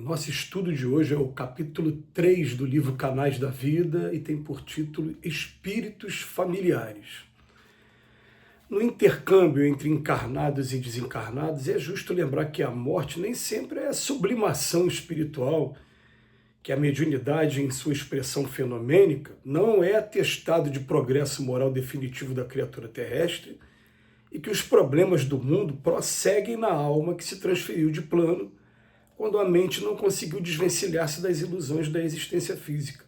Nosso estudo de hoje é o capítulo 3 do livro Canais da Vida e tem por título Espíritos Familiares. No intercâmbio entre encarnados e desencarnados, é justo lembrar que a morte nem sempre é sublimação espiritual, que a mediunidade, em sua expressão fenomênica, não é atestado de progresso moral definitivo da criatura terrestre e que os problemas do mundo prosseguem na alma que se transferiu de plano quando a mente não conseguiu desvencilhar-se das ilusões da existência física.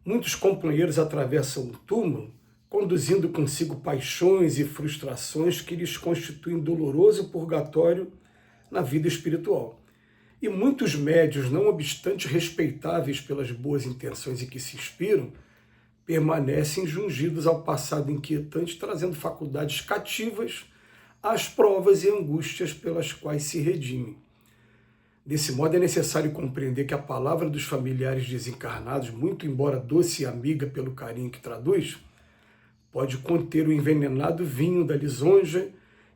Muitos companheiros atravessam o túmulo, conduzindo consigo paixões e frustrações que lhes constituem doloroso purgatório na vida espiritual. E muitos médios, não obstante respeitáveis pelas boas intenções e que se inspiram, permanecem jungidos ao passado inquietante, trazendo faculdades cativas às provas e angústias pelas quais se redimem. Desse modo, é necessário compreender que a palavra dos familiares desencarnados, muito embora doce e amiga pelo carinho que traduz, pode conter o envenenado vinho da lisonja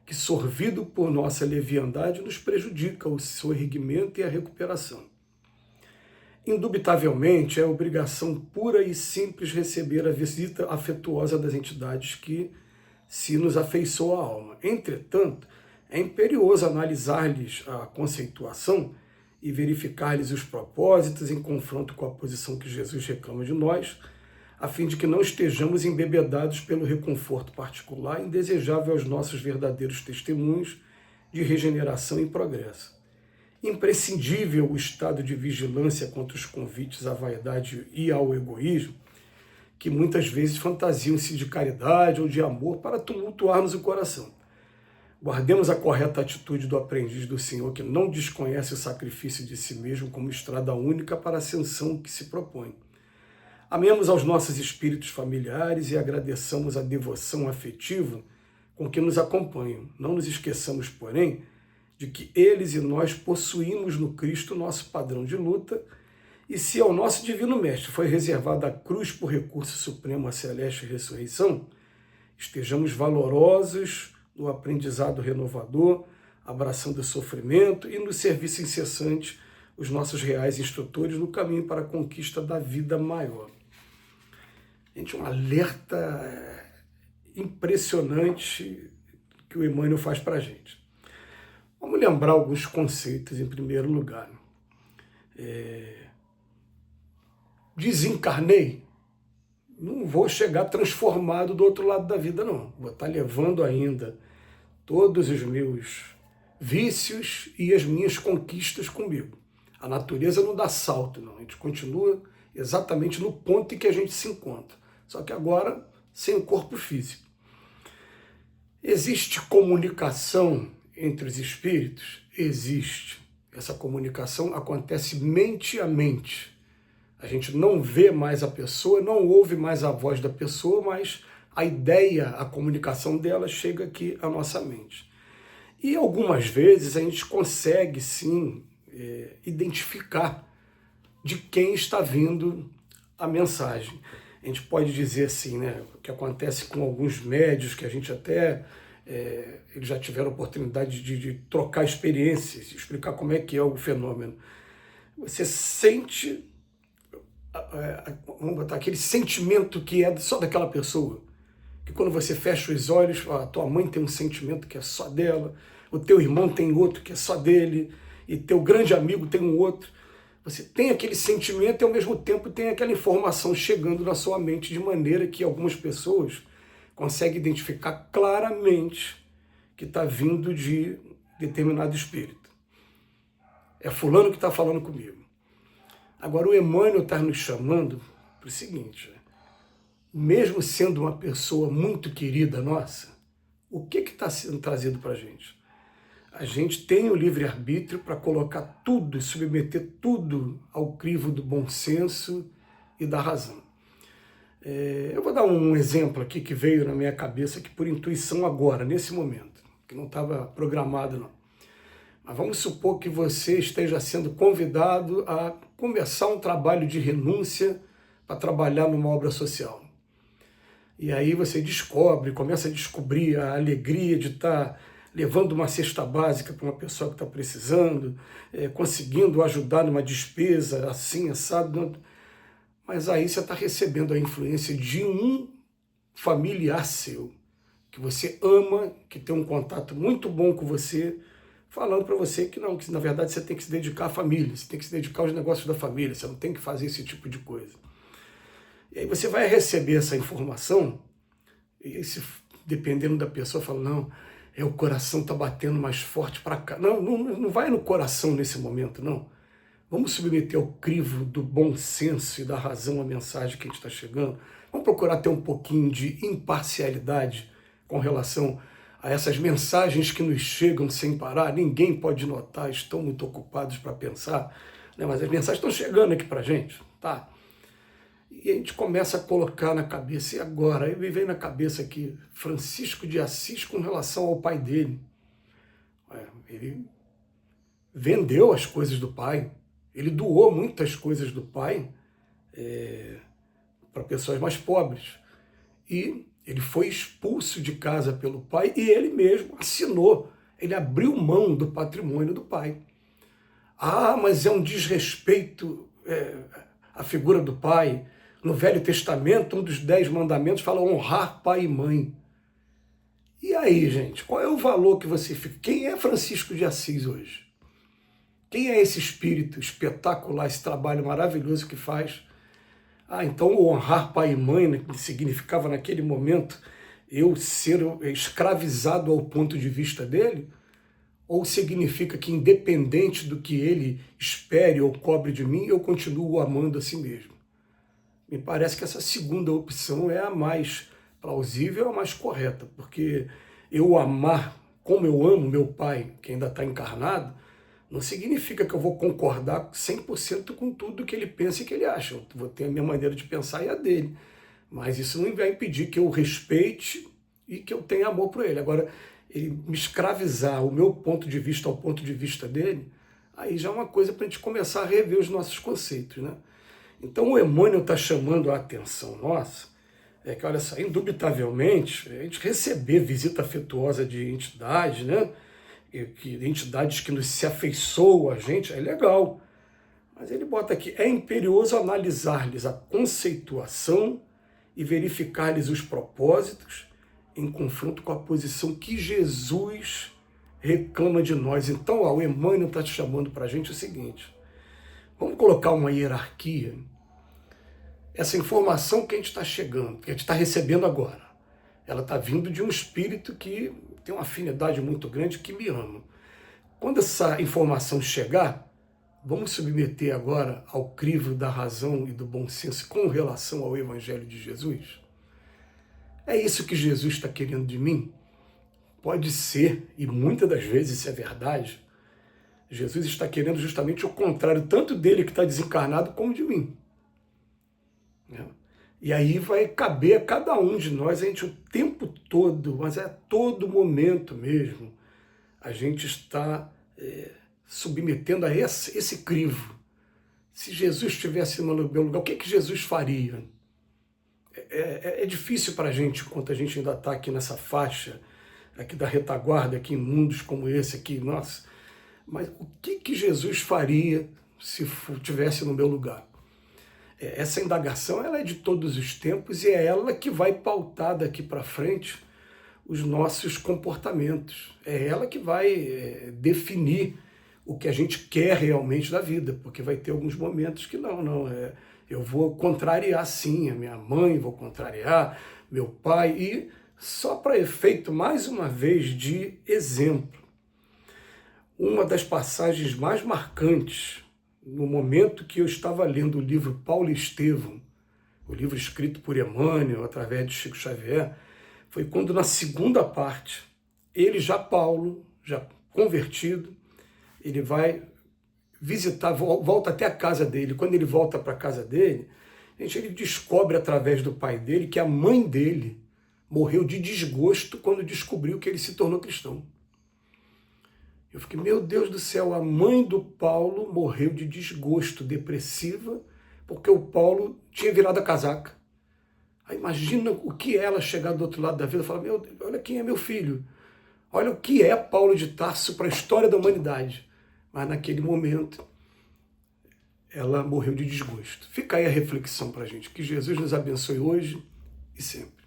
que, sorvido por nossa leviandade, nos prejudica o sorrigimento e a recuperação. Indubitavelmente, é obrigação pura e simples receber a visita afetuosa das entidades que se nos afeiçoa a alma. Entretanto, é imperioso analisar-lhes a conceituação e verificar-lhes os propósitos em confronto com a posição que Jesus reclama de nós, a fim de que não estejamos embebedados pelo reconforto particular indesejável aos nossos verdadeiros testemunhos de regeneração e progresso. Imprescindível o estado de vigilância contra os convites à vaidade e ao egoísmo, que muitas vezes fantasiam-se de caridade ou de amor para tumultuarmos o coração. Guardemos a correta atitude do aprendiz do Senhor, que não desconhece o sacrifício de si mesmo como estrada única para a ascensão que se propõe. Amemos aos nossos espíritos familiares e agradeçamos a devoção afetiva com que nos acompanham. Não nos esqueçamos, porém, de que eles e nós possuímos no Cristo nosso padrão de luta, e se ao nosso Divino Mestre foi reservada a cruz por recurso supremo à celeste ressurreição, estejamos valorosos no aprendizado renovador, abraçando o sofrimento e no serviço incessante os nossos reais instrutores no caminho para a conquista da vida maior. Gente, um alerta impressionante que o Emmanuel faz para a gente. Vamos lembrar alguns conceitos em primeiro lugar. Desencarnei, não vou chegar transformado do outro lado da vida, não. Vou estar levando ainda todos os meus vícios e as minhas conquistas comigo. A natureza não dá salto, não. A gente continua exatamente no ponto em que a gente se encontra. Só que agora sem o corpo físico. Existe comunicação entre os espíritos? Existe. Essa comunicação acontece mente a mente. A gente não vê mais a pessoa, não ouve mais a voz da pessoa, mas a ideia, a comunicação dela chega aqui à nossa mente. E algumas vezes a gente consegue, sim, identificar de quem está vindo a mensagem. A gente pode dizer assim, né, o que acontece com alguns médios, que a gente até, eles já tiveram a oportunidade de trocar experiências, de explicar como é que é o fenômeno. Você sente, vamos botar, aquele sentimento que é só daquela pessoa, que quando você fecha os olhos, a tua mãe tem um sentimento que é só dela, o teu irmão tem outro que é só dele, e teu grande amigo tem um outro. Você tem aquele sentimento e ao mesmo tempo tem aquela informação chegando na sua mente, de maneira que algumas pessoas conseguem identificar claramente que está vindo de determinado espírito. É fulano que está falando comigo. Agora, o Emmanuel está nos chamando para o seguinte: mesmo sendo uma pessoa muito querida nossa, o que está sendo trazido para a gente? A gente tem o livre-arbítrio para colocar tudo, submeter tudo ao crivo do bom senso e da razão. Eu vou dar um exemplo aqui que veio na minha cabeça, que por intuição agora, nesse momento, que não estava programado não. Mas vamos supor que você esteja sendo convidado a começar um trabalho de renúncia para trabalhar numa obra social. E aí você descobre, começa a descobrir a alegria de estar levando uma cesta básica para uma pessoa que está precisando, conseguindo ajudar numa despesa assim, assado. Mas aí você está recebendo a influência de um familiar seu, que você ama, que tem um contato muito bom com você, falando para você que não, que na verdade você tem que se dedicar à família, você tem que se dedicar aos negócios da família, você não tem que fazer esse tipo de coisa. E aí você vai receber essa informação, e se, dependendo da pessoa, fala, não, o coração está batendo mais forte para cá. Não, não vai no coração nesse momento, não. Vamos submeter ao crivo do bom senso e da razão a mensagem que a gente está chegando. Vamos procurar ter um pouquinho de imparcialidade com relação a essas mensagens que nos chegam sem parar. Ninguém pode notar, estão muito ocupados para pensar, né? Mas as mensagens estão chegando aqui para a gente, tá? E a gente começa a colocar na cabeça, e agora? Aí me vem na cabeça aqui, Francisco de Assis com relação ao pai dele. Ele vendeu as coisas do pai, ele doou muitas coisas do pai para pessoas mais pobres. E ele foi expulso de casa pelo pai e ele mesmo assinou, ele abriu mão do patrimônio do pai. Ah, mas é um desrespeito à figura do pai. No Velho Testamento, um dos 10 mandamentos fala honrar pai e mãe. E aí, gente, qual é o valor que você fica? Quem é Francisco de Assis hoje? Quem é esse espírito espetacular, esse trabalho maravilhoso que faz? Ah, então o honrar pai e mãe, né, que significava naquele momento eu ser escravizado ao ponto de vista dele? Ou significa que independente do que ele espere ou cobre de mim, eu continuo amando a si mesmo? Me parece que essa segunda opção é a mais plausível, a mais correta, porque eu amar como eu amo meu pai, que ainda está encarnado, não significa que eu vou concordar 100% com tudo que ele pensa e que ele acha. Eu vou ter a minha maneira de pensar e a dele. Mas isso não vai impedir que eu respeite e que eu tenha amor por ele. Agora, ele me escravizar o meu ponto de vista ao ponto de vista dele, aí já é uma coisa para a gente começar a rever os nossos conceitos, né? Então o Emmanuel está chamando a atenção nossa, que olha só, indubitavelmente, a gente receber visita afetuosa de entidades, né? Entidades que nos se afeiçoam a gente, é legal. Mas ele bota aqui, é imperioso analisar-lhes a conceituação e verificar-lhes os propósitos em confronto com a posição que Jesus reclama de nós. Então, o Emmanuel está te chamando para a gente o seguinte, vamos colocar uma hierarquia. Essa informação que a gente está chegando, que a gente está recebendo agora, ela está vindo de um espírito que tem uma afinidade muito grande, que me ama. Quando essa informação chegar, vamos submeter agora ao crivo da razão e do bom senso com relação ao Evangelho de Jesus? É isso que Jesus está querendo de mim? Pode ser, e muitas das vezes isso é verdade, Jesus está querendo justamente o contrário, tanto dele que está desencarnado, como de mim. E aí vai caber a cada um de nós, a gente o tempo todo, mas é a todo momento mesmo, a gente está submetendo a esse crivo. Se Jesus estivesse no meu lugar, o que Jesus faria? É difícil para a gente, enquanto a gente ainda está aqui nessa faixa, aqui da retaguarda, aqui em mundos como esse aqui, nossa, mas o que Jesus faria se estivesse no meu lugar? Essa indagação ela é de todos os tempos e é ela que vai pautar daqui para frente os nossos comportamentos. É ela que vai definir o que a gente quer realmente da vida, porque vai ter alguns momentos que eu vou contrariar sim a minha mãe, vou contrariar meu pai, e só para efeito, mais uma vez, de exemplo, uma das passagens mais marcantes no momento que eu estava lendo o livro Paulo e Estevão, o livro escrito por Emmanuel, através de Chico Xavier, foi quando na segunda parte, Paulo, já convertido, ele vai visitar, volta até a casa dele. Quando ele volta para a casa dele, ele descobre através do pai dele que a mãe dele morreu de desgosto quando descobriu que ele se tornou cristão. Eu fiquei, meu Deus do céu, a mãe do Paulo morreu de desgosto, depressiva, porque o Paulo tinha virado a casaca. Aí imagina o que ela chegar do outro lado da vida e falar, meu Deus, olha quem é meu filho. Olha o que é Paulo de Tarso para a história da humanidade. Mas naquele momento, ela morreu de desgosto. Fica aí a reflexão para a gente. Que Jesus nos abençoe hoje e sempre.